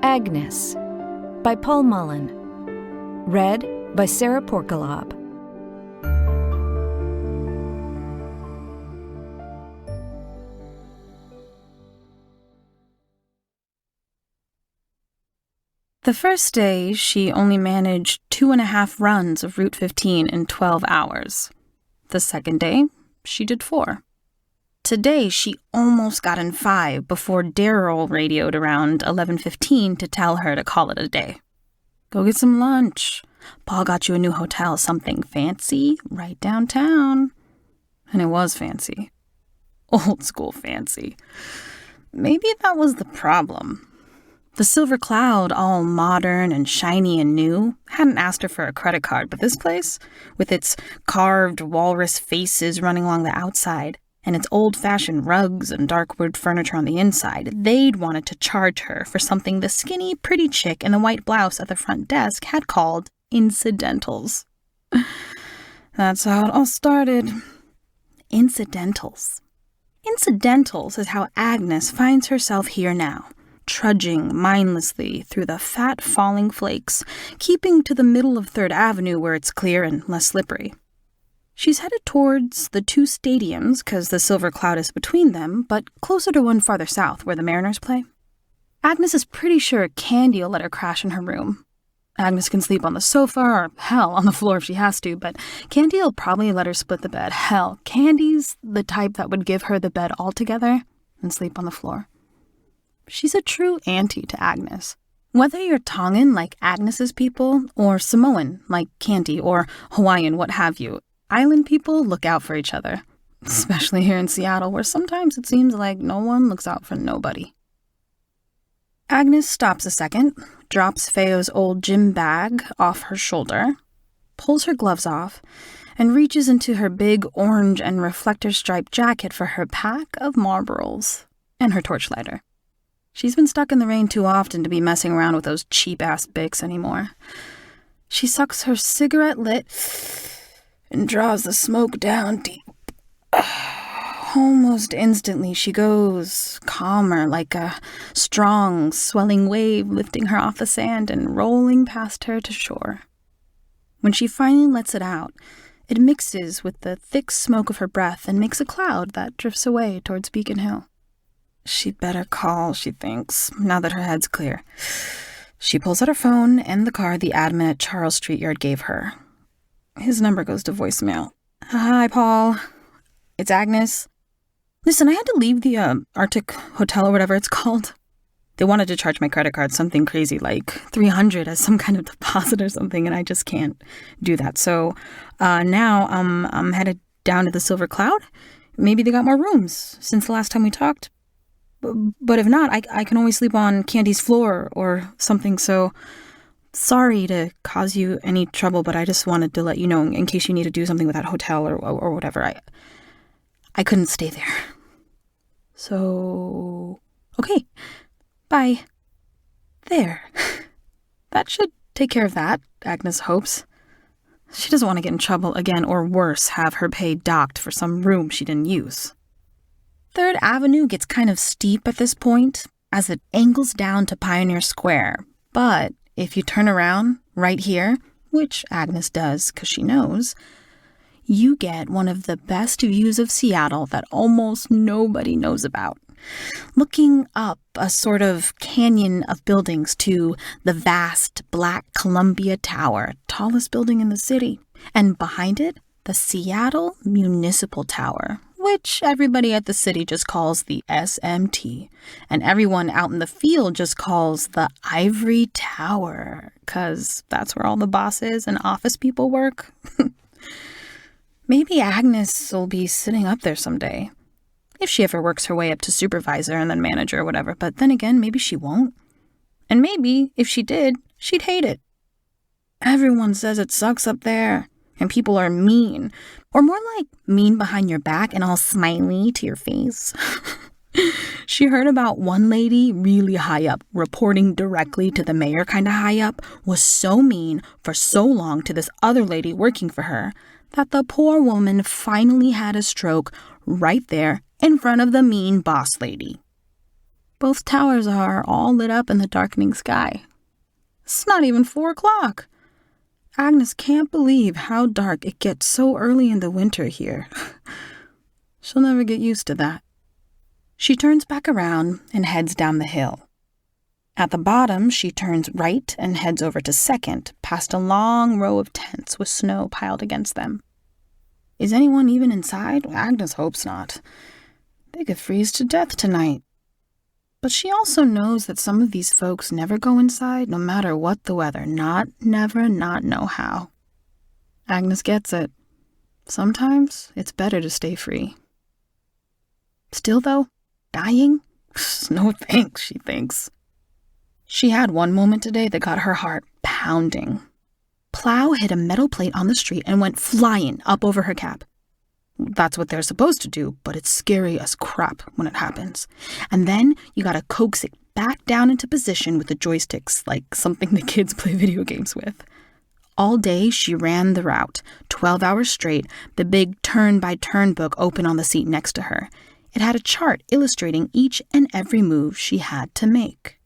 Agnes by Paul Mullin. Read by Sara Porkalob. The first day, she only managed 2.5 runs of Route 15 in 12 hours. The second day, she did 4. Today, she almost got in 5 before Daryl radioed around 11:15 to tell her to call it a day. Go get some lunch. Paul got you a new hotel, something fancy, right downtown. And it was fancy. Old school fancy. Maybe that was the problem. The Silver Cloud, all modern and shiny and new, hadn't asked her for a credit card, but this place, with its carved walrus faces running along the outside, and its old-fashioned rugs and dark wood furniture on the inside, they'd wanted to charge her for something the skinny, pretty chick in the white blouse at the front desk had called incidentals. That's how it all started. Incidentals. Incidentals is how Agnes finds herself here now, trudging mindlessly through the fat falling flakes, keeping to the middle of 3rd Avenue where it's clear and less slippery. She's headed towards the 2 stadiums because the Silver Cloud is between them, but closer to one farther south where the Mariners play. Agnes is pretty sure Candy will let her crash in her room. Agnes can sleep on the sofa or, hell, on the floor if she has to, but Candy will probably let her split the bed. Hell, Candy's the type that would give her the bed altogether and sleep on the floor. She's a true auntie to Agnes. Whether you're Tongan like Agnes's people, or Samoan like Candy, or Hawaiian, what have you, island people look out for each other, especially here in Seattle, where sometimes it seems like no one looks out for nobody. Agnes stops a second, drops Feo's old gym bag off her shoulder, pulls her gloves off, and reaches into her big orange and reflector-striped jacket for her pack of Marlboros and her torchlighter. She's been stuck in the rain too often to be messing around with those cheap-ass Bics anymore. She sucks her cigarette lit and draws the smoke down deep. Almost instantly, she goes calmer, like a strong, swelling wave lifting her off the sand and rolling past her to shore. When she finally lets it out, it mixes with the thick smoke of her breath and makes a cloud that drifts away towards Beacon Hill. She'd better call, she thinks, now that her head's clear. She pulls out her phone and the card the admin at Charles Street Yard gave her. His number goes to voicemail. Hi, Paul. It's Agnes. Listen, I had to leave the Arctic Hotel or whatever it's called. They wanted to charge my credit card something crazy like $300 as some kind of deposit or something, and I just can't do that. So now I'm headed down to the Silver Cloud. Maybe they got more rooms since the last time we talked. But if not, I can always sleep on Candy's floor or something, so sorry to cause you any trouble, but I just wanted to let you know in case you need to do something with that hotel or whatever. I couldn't stay there. So, okay, bye. There. That should take care of that, Agnes hopes. She doesn't want to get in trouble again, or worse, have her pay docked for some room she didn't use. 3rd Avenue gets kind of steep at this point as it angles down to Pioneer Square, but if you turn around right here, which Agnes does because she knows, you get one of the best views of Seattle that almost nobody knows about. Looking up a sort of canyon of buildings to the vast black Columbia Tower, tallest building in the city, and behind it, the Seattle Municipal Tower, which everybody at the city just calls the SMT, and everyone out in the field just calls the Ivory Tower, 'cause that's where all the bosses and office people work. Maybe Agnes will be sitting up there someday, if she ever works her way up to supervisor and then manager or whatever, but then again, maybe she won't. And maybe, if she did, she'd hate it. Everyone says it sucks up there, and people are mean, or more like mean behind your back and all smiley to your face. She heard about one lady really high up reporting directly to the mayor kind of high up was so mean for so long to this other lady working for her that the poor woman finally had a stroke right there in front of the mean boss lady. Both towers are all lit up in the darkening sky. It's not even 4 o'clock. Agnes can't believe how dark it gets so early in the winter here. She'll never get used to that. She turns back around and heads down the hill. At the bottom, she turns right and heads over to 2nd, past a long row of tents with snow piled against them. Is anyone even inside? Agnes hopes not. They could freeze to death tonight. But she also knows that some of these folks never go inside no matter what the weather. Not, never, not, no how. Agnes gets it. Sometimes it's better to stay free. Still, though, dying? No thanks, she thinks. She had one moment today that got her heart pounding. Plow hit a metal plate on the street and went flying up over her cap. That's what they're supposed to do, but it's scary as crap when it happens. And then you gotta coax it back down into position with the joysticks, like something the kids play video games with. All day she ran the route, 12 hours straight, the big turn-by-turn book open on the seat next to her. It had a chart illustrating each and every move she had to make.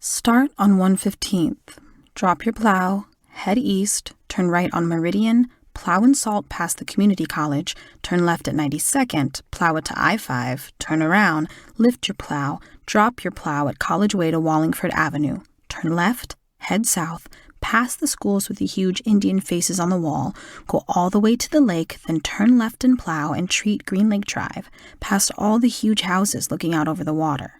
Start on 115th. Drop your plow, head east, turn right on Meridian, plow and salt past the community college, turn left at 92nd, plow it to I-5, turn around, lift your plow, drop your plow at College Way to Wallingford Avenue, turn left, head south, past the schools with the huge Indian faces on the wall, go all the way to the lake, then turn left and plow and treat Green Lake Drive, past all the huge houses looking out over the water.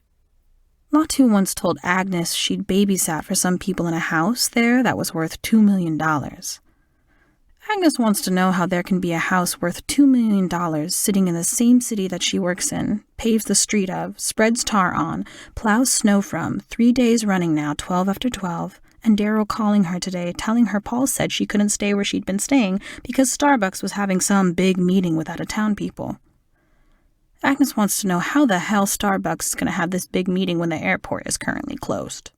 Latu once told Agnes she'd babysat for some people in a house there that was worth $2 million. Agnes wants to know how there can be a house worth $2 million sitting in the same city that she works in, paves the street of, spreads tar on, plows snow from, 3 days running now, 12 after 12, and Daryl calling her today, telling her Paul said she couldn't stay where she'd been staying because Starbucks was having some big meeting with out-of-town people. Agnes wants to know how the hell Starbucks is going to have this big meeting when the airport is currently closed.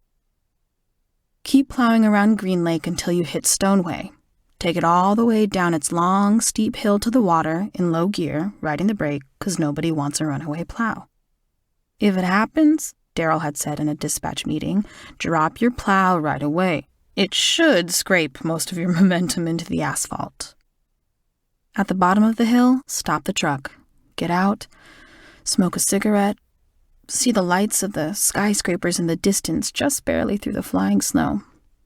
Keep plowing around Green Lake until you hit Stoneway. Take it all the way down its long, steep hill to the water in low gear, riding the brake, because nobody wants a runaway plow. If it happens, Daryl had said in a dispatch meeting, drop your plow right away. It should scrape most of your momentum into the asphalt. At the bottom of the hill, stop the truck. Get out, smoke a cigarette, see the lights of the skyscrapers in the distance just barely through the flying snow.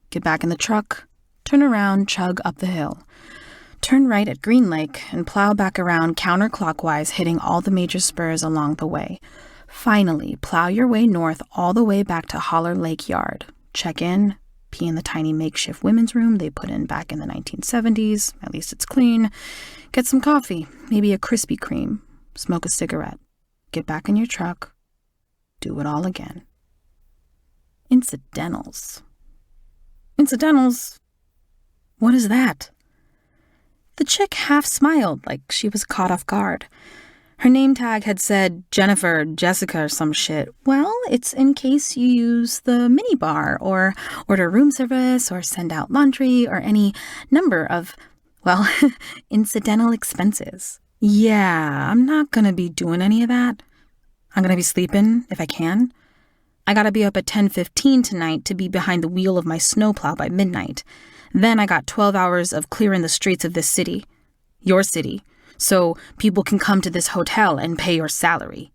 Get back in the truck, turn around, chug up the hill. Turn right at Green Lake and plow back around counterclockwise, hitting all the major spurs along the way. Finally, plow your way north all the way back to Holler Lake Yard. Check in, pee in the tiny makeshift women's room they put in back in the 1970s. At least it's clean. Get some coffee, maybe a Krispy Kreme. Smoke a cigarette. Get back in your truck. Do it all again. Incidentals. Incidentals? What is that? The chick half smiled like she was caught off guard. Her name tag had said Jennifer, Jessica, or some shit. Well, it's in case you use the minibar, or order room service, or send out laundry, or any number of, well, incidental expenses. Yeah, I'm not gonna be doing any of that. I'm gonna be sleeping, if I can. I gotta be up at 10:15 tonight to be behind the wheel of my snowplow by midnight. Then I got 12 hours of clearing the streets of this city. Your city. So people can come to this hotel and pay your salary.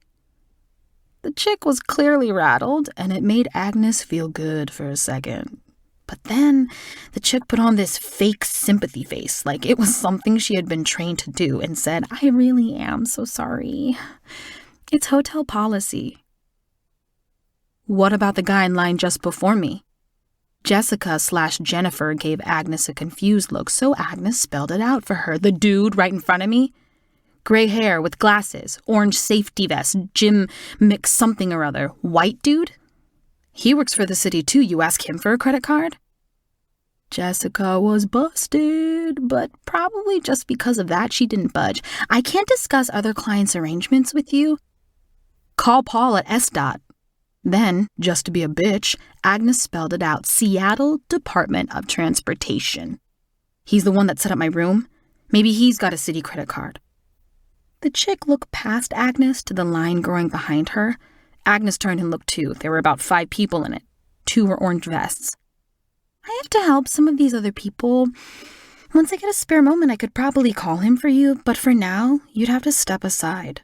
The chick was clearly rattled, and it made Agnes feel good for a second. But then the chick put on this fake sympathy face, like it was something she had been trained to do, and said, I really am so sorry. It's hotel policy. What about the guy in line just before me? Jessica/Jennifer gave Agnes a confused look, so Agnes spelled it out for her. The dude right in front of me? Gray hair with glasses, orange safety vest, gym mix something or other. White dude? He works for the city too. You ask him for a credit card? Jessica was busted, but probably just because of that she didn't budge. I can't discuss other clients' arrangements with you. Call Paul at SDOT. Then, just to be a bitch, Agnes spelled it out. Seattle Department of Transportation. He's the one that set up my room. Maybe he's got a city credit card. The chick looked past Agnes to the line growing behind her. Agnes turned and looked too. There were about 5 people in it. 2 were orange vests. I have to help some of these other people. Once I get a spare moment, I could probably call him for you, but for now, you'd have to step aside.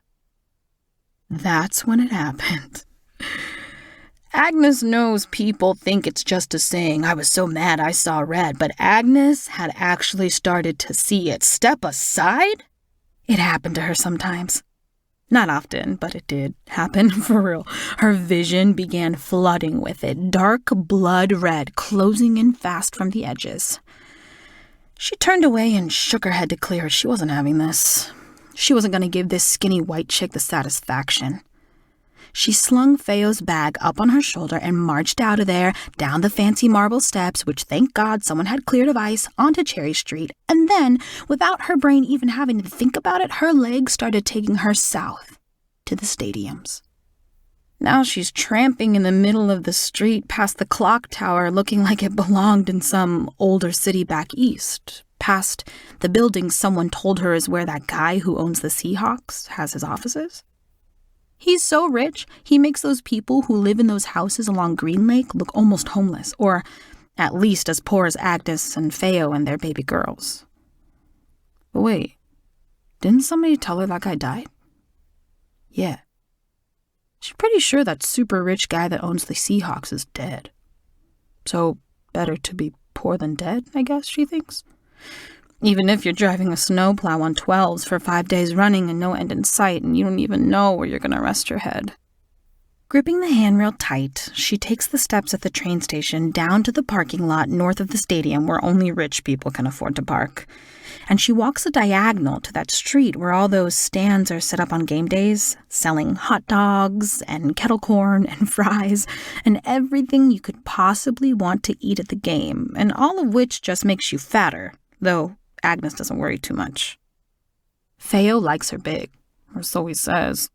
That's when it happened. Agnes knows people think it's just a saying, I was so mad I saw red, but Agnes had actually started to see it. Step aside? It happened to her sometimes. Not often, but it did happen for real. Her vision began flooding with it, dark blood red, closing in fast from the edges. She turned away and shook her head to clear it. She wasn't having this. She wasn't going to give this skinny white chick the satisfaction. She slung Feo's bag up on her shoulder and marched out of there, down the fancy marble steps, which thank God someone had cleared of ice, onto Cherry Street. And then, without her brain even having to think about it, her legs started taking her south to the stadiums. Now she's tramping in the middle of the street past the clock tower, looking like it belonged in some older city back east, past the building someone told her is where that guy who owns the Seahawks has his offices. He's so rich, he makes those people who live in those houses along Green Lake look almost homeless, or at least as poor as Agnes and Feo and their baby girls. But wait, didn't somebody tell her that guy died? Yeah. She's pretty sure that super rich guy that owns the Seahawks is dead. So, better to be poor than dead, I guess, she thinks. Even if you're driving a snowplow on 12s for 5 days running and no end in sight and you don't even know where you're going to rest your head. Gripping the handrail tight, she takes the steps at the train station down to the parking lot north of the stadium where only rich people can afford to park. And she walks a diagonal to that street where all those stands are set up on game days, selling hot dogs and kettle corn and fries and everything you could possibly want to eat at the game, and all of which just makes you fatter, though Agnes doesn't worry too much. Feo likes her big, or so he says.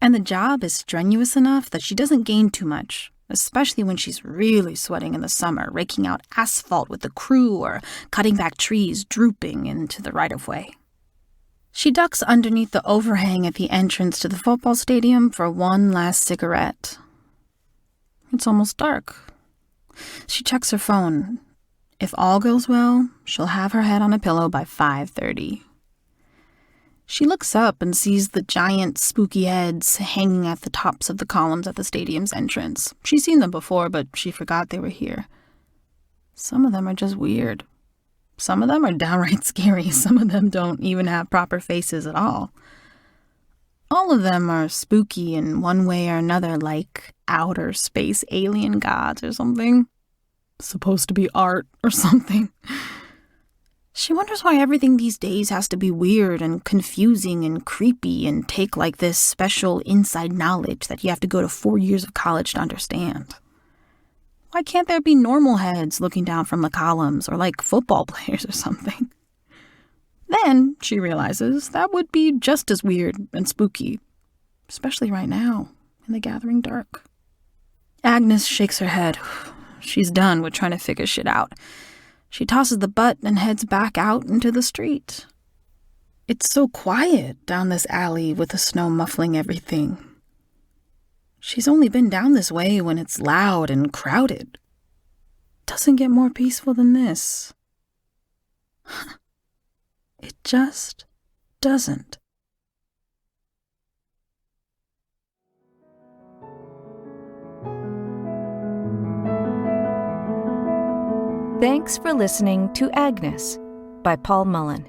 And the job is strenuous enough that she doesn't gain too much, especially when she's really sweating in the summer, raking out asphalt with the crew or cutting back trees drooping into the right-of-way. She ducks underneath the overhang at the entrance to the football stadium for one last cigarette. It's almost dark. She checks her phone. If all goes well, she'll have her head on a pillow by 5:30. She looks up and sees the giant, spooky heads hanging at the tops of the columns at the stadium's entrance. She's seen them before, but she forgot they were here. Some of them are just weird. Some of them are downright scary. Some of them don't even have proper faces at all. All of them are spooky in one way or another, like outer space alien gods or something. Supposed to be art or something. She wonders why everything these days has to be weird and confusing and creepy and take like this special inside knowledge that you have to go to 4 years of college to understand. Why can't there be normal heads looking down from the columns or like football players or something? Then she realizes that would be just as weird and spooky, especially right now in the gathering dark. Agnes shakes her head. She's done with trying to figure shit out. She tosses the butt and heads back out into the street. It's so quiet down this alley with the snow muffling everything. She's only been down this way when it's loud and crowded. Doesn't get more peaceful than this. It just doesn't. Thanks for listening to Agnes by Paul Mullin.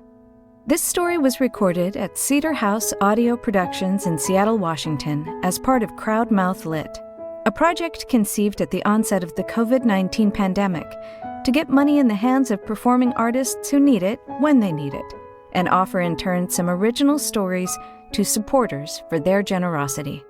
This story was recorded at Cedar House Audio Productions in Seattle, Washington, as part of Crowdmouth Lit, a project conceived at the onset of the COVID-19 pandemic to get money in the hands of performing artists who need it when they need it, and offer in turn some original stories to supporters for their generosity.